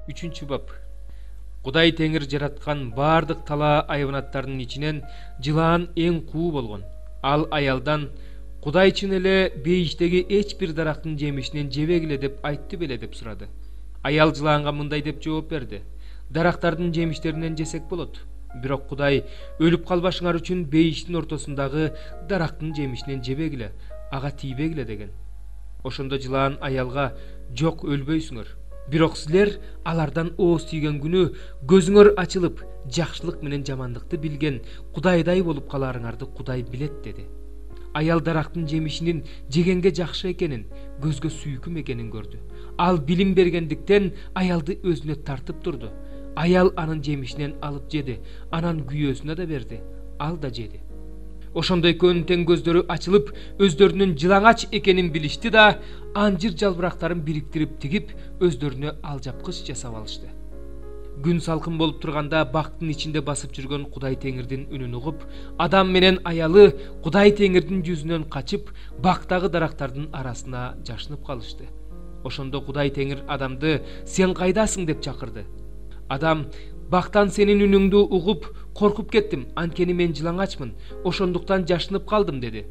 3 bab. Кудай Теңир жараткан бардык талаа айванаттардын ичинен жылаан эң куу болгон. Ал аялдан Кудай чын эле бейиштеги эч бир дарактын жемишинен жебегиле деп айтты беле деп сурады. Аял жылаанга мындай деп жооп берди: дарактардын жемиштеринен жесек болот. Бирок Кудай өлүп калбашыңар үчүн бейиштин ортосундагы дарактын жемишинен жебегиле, ага тийбегиле деген. Ошондо жылаан аялга: жок, өлбөйсүңөр. Бирок силер алардан ооз тийген күнү көзүңөр ачылып, жакшылык менен жамандыкты билген Кудайдай болуп каларыңарды Кудай билет деди. Аял дарактын жемишинин жегенге жакшы экенин, көзгө сүйкүм экенин көрдү. Ал билим бергендиктен аялды өзүнө тартып турду. Аял анын жемишинен алып жеди, анан күйөөсүнө да берди. Ал да жеди. Ошондо экөөнүн тең көздөрү ачылып, өздөрүнүн жылаңач экенин билишти да, анжир жалбырактарын бириктирип тигип, өздөрүнө алжапкыч жасап алышты. Күн салкын болуп турганда бактын ичинде басып жүргөн Кудай Теңирдин үнүн угуп, адам менен аялы Кудай Теңирдин жүзүнөн качып, бактагы дарактардын арасына жашынып калышты. Ошондо Кудай Теңир адамды: "Сен кайдасың?" деп чакырды. Адам: "Бактан сенин үнүңдү угуп, коркуп кеттим, анткени мен жылаңачмын, ошондуктан жашынып калдым" деди.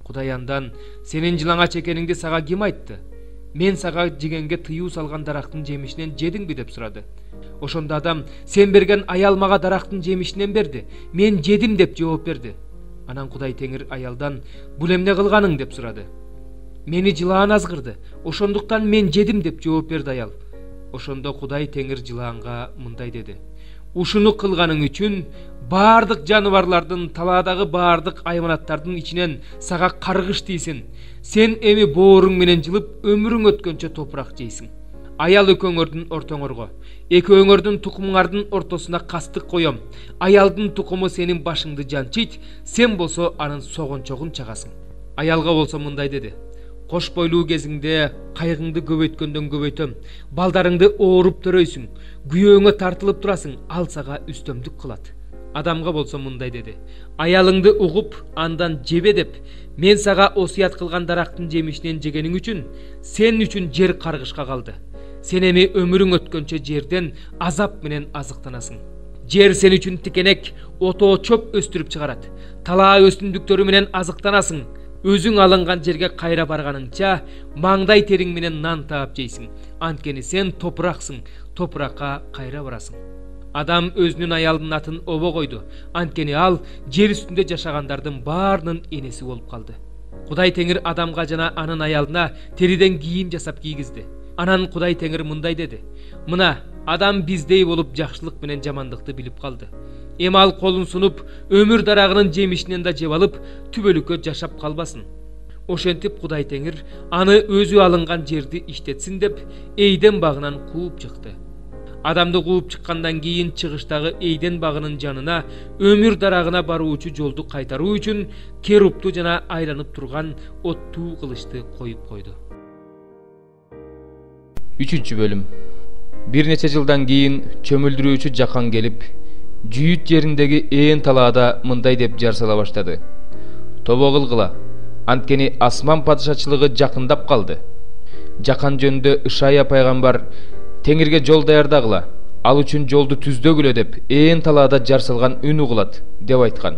Кудай андан: "Сенин жылаңач экениңди сага ким айтты? Мен сага жегенге тыюу салган дарактын жемишинен жедиңби?" деп сурады. Ошондо адам: "Сен берген аял мага дарактын жемишинен берди, мен жедим" деп жооп берди. Анан Кудай Теңир аялдан: "Бул эмне кылганың?" деп сурады. "Мени жылаан азгырды, ошондуктан мен жедим" деп жооп берди аял. Ошондо Кудай Теңир жылаанга мындай деди: "Ушуну кылганың үчүн бардык жаныбарлардын, талаадагы бардык айванаттардын ичинен сага каргыш тийсин. Сен эми бооруң менен жылып, өмүрүң өткөнчө топурак жейсиң. Аял экөөңөрдүн ортоңорго, экөөңөрдүн тукумуңардын ортосуна кастык коем. Аялдын тукуму сенин башыңды жанчыйт, сен болсо анын согончогун чагасың." Аялга болсо мындай деди: "Кош бойлуу кезиңде кайгыңды көбөйткөндөн көбөйтөм, балдарыңды ооруп төрөйсүң, күйөөңө тартылып турасың, ал сага үстөмдүк кылат." Адамга болсо мындай деди: "Аялыңды угуп, андан жебе деп, мен сага осуят кылган дарактын жемишинен жегениң үчүн сен үчүн жер каргышка калды. Сен эми өмүрүң өткөнчө жерден азап менен азыктанасың. Жер сен үчүн тикенек, отоо чөп өстүрүп чыгарат. Талаа өсүмдүктөрү менен азыктанасың. Өзүң алынган жерге кайра барганыңча, маңдай териң менен нан таап жейсиң. Анткени сен топураксың, топуракка кайра барасың." Адам өзүнүн аялынын атын Обо койду, анткени ал жер үстүндө жашагандардын баарынын энеси болуп калды. Кудай Теңир адамга жана анын аялына териден кийим жасап кийгизди. Анан Кудай Теңир мындай деди: "Мына, адам биздей болуп жакшылык менен жамандыкты билип калды. Эми ал колун сунуп, өмүр дарагынын жемишинен да жеп алып, түбөлүккө жашап калбасын." Ошентип Кудай Теңир аны өзү алынган жерди иштетсин деп, Эйден багынан кууп чыкты. Адамды кууп чыккандан кийин чыгыштагы Эйден багынын жанына өмүр дарагына баруучу жолду кайтаруу үчүн керупту жана айланып турган оттуу кылычты коюп койду. 3 Бир нече жылдан кийин чөмүлдүрүүчү Жакан келип, Жүйүт жериндеги ээн талаада мындай деп жар сала баштады: "Тобо кылгыла, анткени асман падышачылыгы жакындап калды. Жакан жөнүндө Ишая пайгамбар: Теңирге жол даярдагыла, ал үчүн жолду түздөгүлө деп ээн талаада жар салган үн угулат" деп айткан.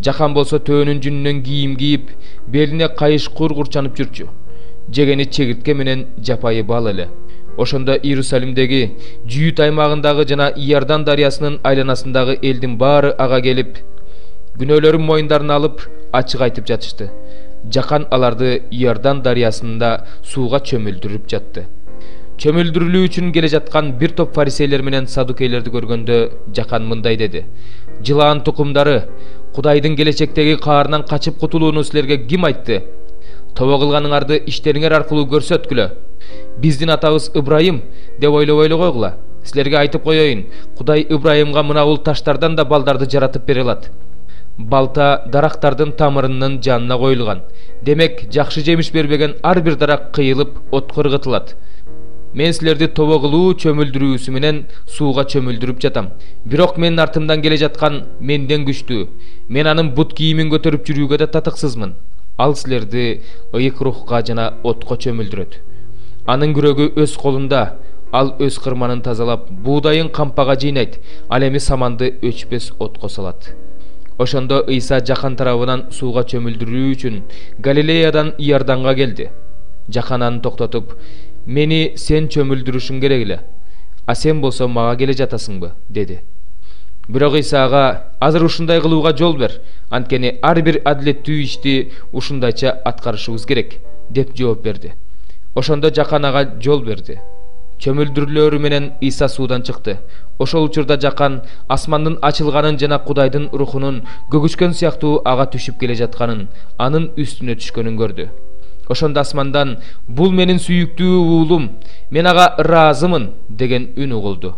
Жакан болсо төөнүн жүнүнөн кийим кийип, белине кайыш кур курчанып жүрчү. Жегени чегиртке менен жапайы бал эле. Ошондо Иерусалимдеги, Жүйүт аймагындагы жана Иордан дарыясынын айланасындагы элдин баары ага келип, күнөөлөрүн моюндарына алып, ачык айтып жатышты. Жакан аларды Иордан дарыясында сууга чөмүлдүрүп жатты. Чөмүлдүрүлүү үчүн келе жаткан бир топ фарисейлер менен садукейлерди көргөндө Жакан мындай деди: "Жылаан тукумдары, Кудайдын келечектеги каарынан качып кутулууну силерге ким айтты? Тобо кылганыңарды иштериңер аркылуу көрсөткүлө. Биздин атабыз Ибрайым деп ойлобойлу койгула. Силерге айтып коеюн, Кудай Ибрайымга мына бул таштардан да балдарды жаратып бере алат. Балта дарактардын тамырынын жанына коюлган. Демек, жакшы жемиш бербеген ар бир дарак кыйылып, отко ыргытылат. Мен силерди тобо кылуу чөмүлдүрүүсү менен сууга чөмүлдүрүп жатам. Бирок менин артымдан келе жаткан менден күчтүү. Мен анын бут кийимин көтөрүп жүрүүгө да татыксызмын. Ал силерди ыйык рухка жана отко чөмүлдүрөт. Анын күрөгү өз колунда, Ал өз кырманын тазалап, буудайын кампага жыйнайт, ал эми саманды өчпөс отко салат. Ошондо Ыйса жакан тарабынан сууга чөмүлдүрүү үчүн Галилеядан Иорданга келди. Жакан аны токтотуп, «Мени сен чөмүлдүрүшүң керек эле, а сен болсо мага келе жатасыңбы?» деди. Бирок Ыйса ага «Азыр ушундай кылууга жол бер, анткени ар бир адилеттүү ишти ушундайча аткарышыбыз керек» деп жооп берди. Ошондо жакан ага жол берди. Чөмүлдүрлөрү менен Ыйса суудан чыкты. Ошол учурда жакан асмандын ачылганын жана Кудайдын рухунун көгүчкөн сыяктуу ага түшүп келе жатканын, анын үстүнө түшкөнүн көрдү. Ошондо асмандан «Бул менин сүйүктүү уулум, мен ага ыраазымын» деген үн угулду.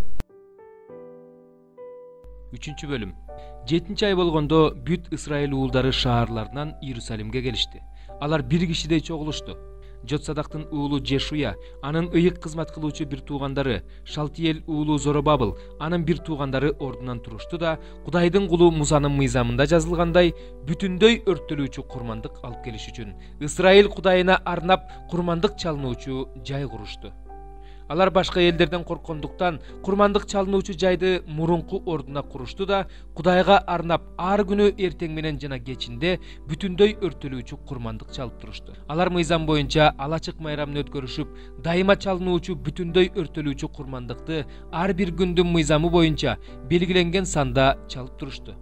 3 бөлүм. 7 ай болгондо бүт Исраил уулдары шаарларынан Иерусалимге келишти. Алар бир кишидей чогулушту. Жотсадактын уулу Жешуя, анын ыйык кызмат кылуучу бир туугандары, Шалтиел уулу Зоробабыл, анын бир туугандары ордунан турушту да, Кудайдын кулу Мусанын мыйзамында жазылгандай, бүтүндөй өрттөлүүчү курмандык алып келиш үчүн Исраил Кудайына арнап курмандык чалынуучу жай курушту. Алар башка элдерден корккондуктан курмандык чалынуучу жайды мурунку ордуна курушту да, Кудайга арнап ар күнү эртең менен жана кечинде бүтүндөй өрттөлүүчү курмандык чалып турушту. Алар мыйзам боюнча алачык майрамын өткөрүшүп, дайыма чалынуучу бүтүндөй өрттөлүүчү курмандыкты ар бир күндүн мыйзамы боюнча белгиленген санда чалып турушту.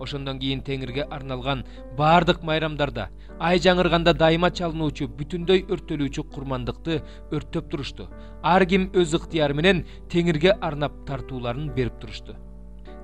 Ошондон кийин Теңирге арналган бардык майрамдарда, ай жаңырганда дайыма чалынуучу бүтүндөй өрттөлүүчү курмандыкты өрттөп турушту. Ар ким өз ыктыяры менен Теңирге арнап тартууларын берип турушту.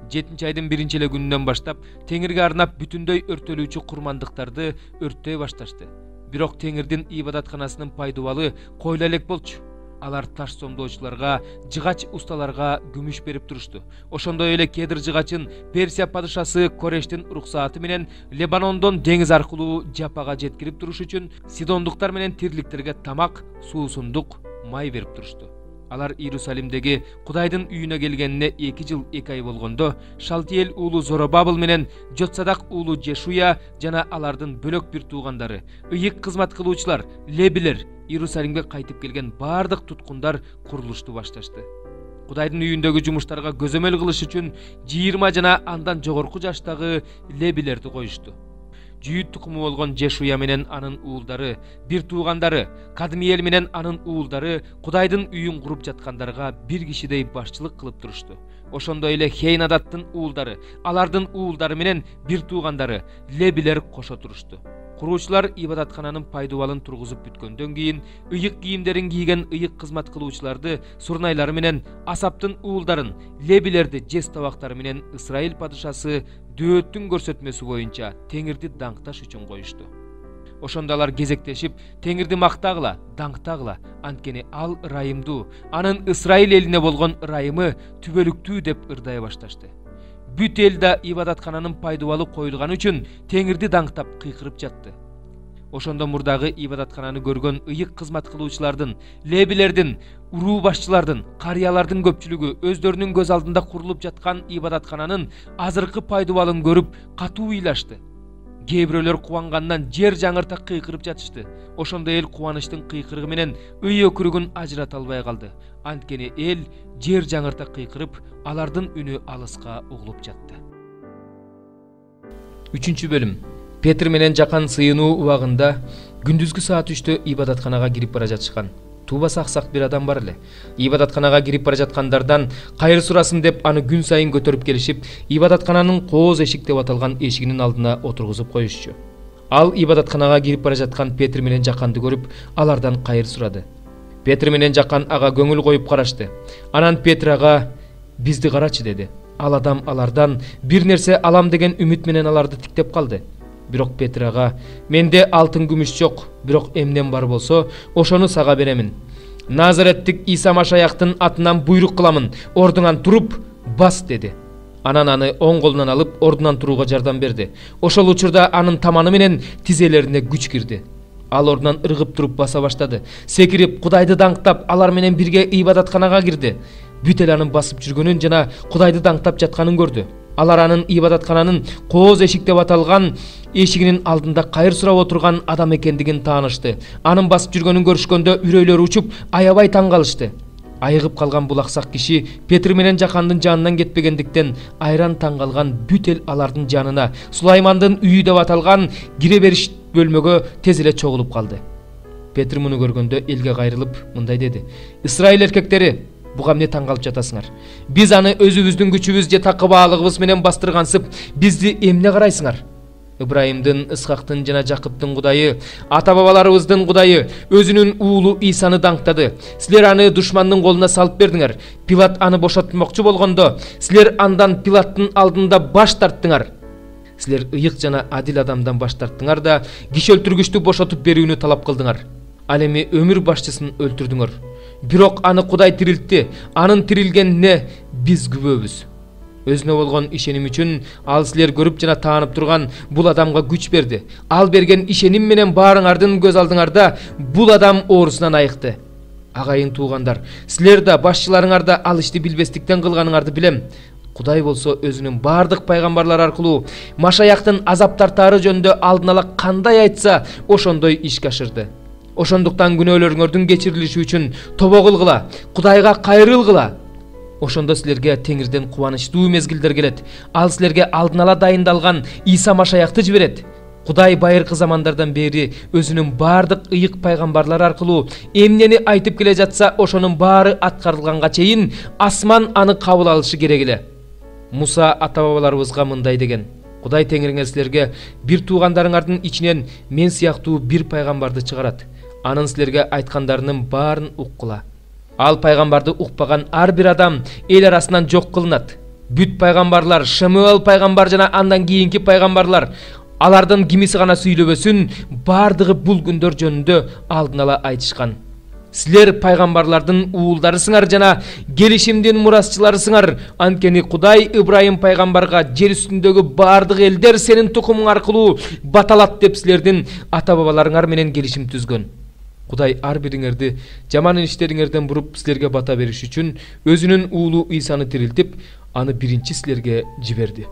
7 айдын 1 эле күнүнөн баштап Теңирге арнап бүтүндөй өрттөлүүчү курмандыктарды өрттөй башташты. Бирок Теңирдин ибадатканасынын пайдубалы койла элек болчу. Алар таш сомдоочуларга, жыгач усталарга күмүш берип турушту. Ошондой эле кедр жыгачын Персия падышасы Корештин уруксааты менен Лебанондон деңиз аркылуу Жапага жеткирип туруш үчүн сидондуктар менен тирликтерге тамак, суусундук, май берип турушту. Алар Иерусалимдеги Кудайдын үйүнө келгенине 2 жыл 2 ай болгондо Шалтиел уулу Зоробабыл менен Жотсадак уулу Жешуя жана алардын бөлөк бир туугандары, ыйык кызмат кылуучулар, лебилер, Иерусалимге кайтып келген бардык туткундар курулушту башташты. Кудайдын үйүндөгү жумуштарга көзөмөл кылыш үчүн 20 жана андан жогорку жаштагы лебилерди коюшту. Жүйүт тукуму болгон Жешуя менен анын уулдары, бир туугандары, Кадмиел менен анын уулдары Кудайдын үйүн куруп жаткандарга бир кишидей башчылык кылып турушту. Ошондой эле Хейнадаттын уулдары, алардын уулдары менен бир туугандары, лебилер кошо турушту. Куруучулар ибадаткананын пайдубалын тургузуп бүткөндөн кийин ыйык кийимдерин кийген ыйык кызмат кылуучуларды, сурнайлары менен Асаптын уулдарын, лебилерди жес табактары менен Исраил падышасы дөөттүн көрсөтмөсү боюнча Теңирди даңкташ үчүн коюшту. Ошондо алар кезектешип Теңирди мактагыла, даңктагыла, анткени ал ырайымдуу, анын Исраил элине болгон ырайымы түбөлүктүү деп ырдай башташты. Бүт эл да ибадаткананын пайдубалы коюлган үчүн Теңирди даңктап кыйкырып жатты. Ошондо мурдагы ибадаткананы көргөн ыйык кызмат кылуучулардын, лебилердин, уруу башчылардын, карыялардын көпчүлүгү өздөрүнүн көз алдында курулуп жаткан ибадаткананын азыркы пайдубалын көрүп катуу ыйлашты. Кээ бирөөлөр кубангандан жер жаңырта кыйкырып жатышты. Ошондо эл кубанычтын кыйкырыгы менен ый өкүрүгүн ажырата албай калды. Анткени эл жер жаңырта кыйкырып, алардын үнү алыска угулуп жатты. 3 бөлүм. Петр менен Жакан сыйынуу убагында күндүзгү саат 3-тө ибадатканага кирип бара жатышкан. Туба сак бир адам бар эле. Ибадатканага кирип бара жаткандардан кайыр сурасын деп аны күн сайын көтөрүп келишип, ибадаткананын кооз эшик деп аталган эшигинин алдына отургузуп коюшчу. Ал ибадатканага кирип бара жаткан Петр менен Жаканды көрүп, алардан кайыр сурады. Петр менен Жакан ага көңүл коюп карашты. Анан Петр ага «Бизди карачы» деди. Ал адам алардан бир нерсе алам деген үмүт менен аларды тиктеп калды. Бирок Петр ага «Менде алтын күмүш жок, бирок эмнем бар болсо, ошону сага беремин. Назареттик Иса Машаяктын атынан буйрук кыламын, ордуңан туруп, бас» деди. Анан аны оң колунан алып, ордунан турууга жардам берди. Ошол учурда анын таманы менен тизелерине күч кирди. Ал ордунан ыргып туруп баса баштады. Секирип, Кудайды даңктап, алар менен бирге ибадатканага кирди. Бүт эл анын басып жүргөнүн жана Кудайды даңктап жатканын көрдү. Алар анын ибадаткананын кооз эшик деп аталган эшигинин алдында кайыр сурап отурган адам экендигин таанышты. Анын басып жүргөнүн көрүшкөндө үрөйлөрү учуп, аябай таң калышты. Айыгып калган бул аксак киши Петр менен Жакандын жанынан кетпегендиктен айран таң калган бүт эл алардын жанына Сулаймандын үйү деп аталган кире бериш бөлмөгө тез эле чогулуп калды. Петр муну көргөндө элге кайрылып мындай деди: Исраил эркектери, буга эмне таң калып жатасыңар? Биз аны өзүбүздүн күчүбүз же такыбаалыгыбыз менен бастыргансып, бизди эмне карайсыңар? Ибраимдин, Исхактын жана Жакыптын Кудайы, ата бабаларыбыздын Кудайы өзүнүн уулу Исаны даңктады. Силер аны душмандын колуна салып бердиңер. Пилат аны бошотмокчу болгондо, силер андан Пилаттын алдында баш тарттыңар. Силер ыйык жана адил адамдан баш тарттыңар да киши өлтүргүчтү бошотуп берүүнү талап кылдыңар. Ал эми өмүр башчысын өлтүрдүңөр. Бирок аны Кудай тирилтти. Анын тирилгенине биз күбөбүз. Өзүнө болгон ишеним үчүн ал силер көрүп жана таанып турган бул адамга күч берди. Ал берген ишеним менен баарыңардын көз алдыңарда бул адам оорусунан айыкты. Агайын туугандар, силер да башчыларыңар да ал ишти билбестиктен кылганыңарды билем. Кудай болсо өзүнүн бардык пайгамбарлар аркылуу Машаяктын азап тартаары жөнүндө алдын ала кандай айтса, ошондой ишке ашырды. Ошондуктан күнөөлөрүңөрдүн кечирилиши үчүн тобо кылгыла, Кудайга кайрылгыла. Ошондо силерге Теңирден кубанычтуу мезгилдер келет. Ал силерге алдын ала дайындалган Иса Машаякты жиберет. Кудай байыркы замандардан бери өзүнүн бардык ыйык пайгамбарлар аркылуу эмнени айтып келе жатса, ошонун баары аткарылганга чейин асман аны кабыл алышы керек эле. Муса ата бабаларыбызга мындай деген: Кудай Теңириңер силерге бир туугандарыңардын ичинен мен сыяктуу бир пайгамбарды чыгарат. Анын силерге айткандарынын баарын уккула. Ал пайгамбарды укпаган ар бир адам эл арасынан жок кылынат. Бүт пайгамбарлар, Шамуэл пайгамбар жана андан кийинки пайгамбарлар, алардын кимиси гана сүйлөбөсүн, бардыгы бул күндөр жөнүндө алдын ала айтышкан. Силер пайгамбарлардын уулдарысыңар жана келишимдин мурасчыларысыңар. Анткени Кудай Ибраим пайгамбарга жер үстүндөгү бардык элдер сенин тукумуң аркылуу баталат деп силердин ата бабаларыңар менен келишим түзгөн. Кудай ар бириңерди жаман иштериңерден буруп силерге бата бериш үчүн өзүнүн уулу Исаны тирилтип, аны биринчи силерге жиберди.